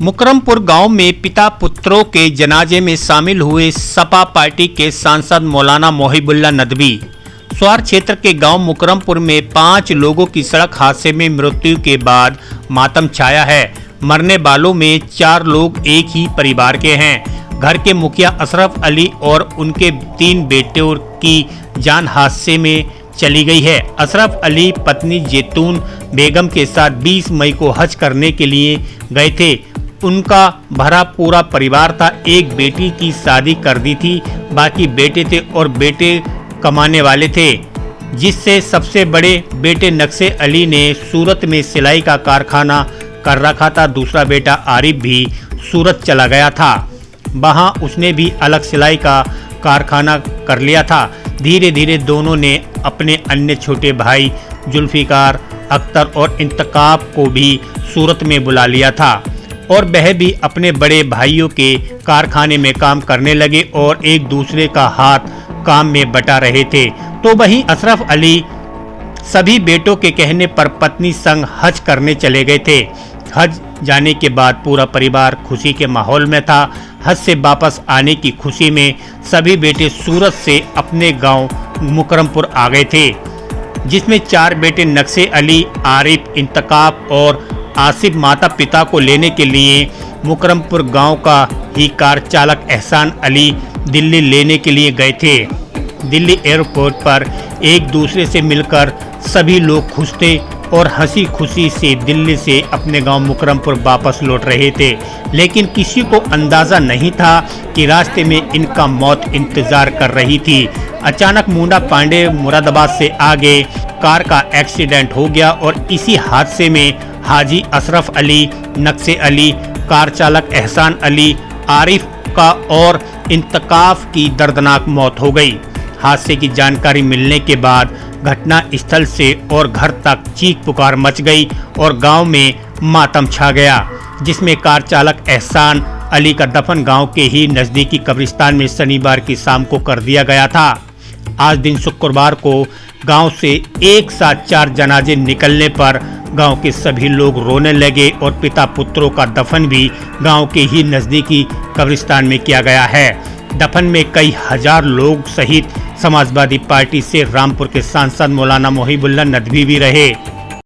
मुकरमपुर गांव में पिता पुत्रों के जनाजे में शामिल हुए सपा पार्टी के सांसद मौलाना मोहिबुल्लाह नदवी। स्वार क्षेत्र के गांव मुकरमपुर में 5 लोगों की सड़क हादसे में मृत्यु के बाद मातम छाया है। मरने वालों में 4 लोग एक ही परिवार के हैं। घर के मुखिया अशरफ अली और उनके 3 बेटों की जान हादसे में चली गई है। अशरफ अली पत्नी जैतून बेगम के साथ 20 मई को हज करने के लिए गए थे। उनका भरा पूरा परिवार था। एक बेटी की शादी कर दी थी, बाकी बेटे थे और बेटे कमाने वाले थे, जिससे सबसे बड़े बेटे नक्शे अली ने सूरत में सिलाई का कारखाना कर रखा था। दूसरा बेटा आरिफ भी सूरत चला गया था, वहां उसने भी अलग सिलाई का कारखाना कर लिया था। धीरे धीरे दोनों ने अपने अन्य छोटे भाई जुल्फिकार, अख्तर और इंतकाब को भी सूरत में बुला लिया था और वह भी अपने बड़े भाइयों के कारखाने में काम करने लगे और एक दूसरे का हाथ काम में बटा रहे थे। तो वहीं अशरफ अली सभी बेटों के कहने पर पत्नी संग हज करने चले गए थे। हज जाने के बाद पूरा परिवार खुशी के माहौल में था। हज से वापस आने की खुशी में सभी बेटे सूरत से अपने गांव मुकरमपुर आ गए थे, जिसमें 4 बेटे नक्शे अली, आरिफ, इंतकाब और आसिफ माता पिता को लेने के लिए मुकरमपुर गांव का ही कार चालक एहसान अली दिल्ली लेने के लिए गए थे। दिल्ली एयरपोर्ट पर एक दूसरे से मिलकर सभी लोग खुश थे और हंसी खुशी से दिल्ली से अपने गांव मुकरमपुर वापस लौट रहे थे। लेकिन किसी को अंदाज़ा नहीं था कि रास्ते में इनका मौत इंतज़ार कर रही थी। अचानक मुंडा पांडे मुरादाबाद से आगे कार का एक्सीडेंट हो गया और इसी हादसे में हाजी अशरफ अली, नक्शे अली, कार चालक एहसान अली, आरिफ का और इंतकाफ की दर्दनाक मौत हो गई। हादसे की जानकारी मिलने के बाद घटना स्थल से और घर तक चीख पुकार मच गई और गांव में मातम छा गया, जिसमें कार चालक एहसान अली का दफन गांव के ही नज़दीकी कब्रिस्तान में शनिवार की शाम को कर दिया गया था। आज दिन शुक्रवार को गांव से एक साथ 4 जनाजे निकलने पर गांव के सभी लोग रोने लगे और पिता पुत्रों का दफन भी गांव के ही नज़दीकी कब्रिस्तान में किया गया है। दफन में कई हजार लोग सहित समाजवादी पार्टी से रामपुर के सांसद मौलाना मोहिबुल्लाह नदवी भी रहे।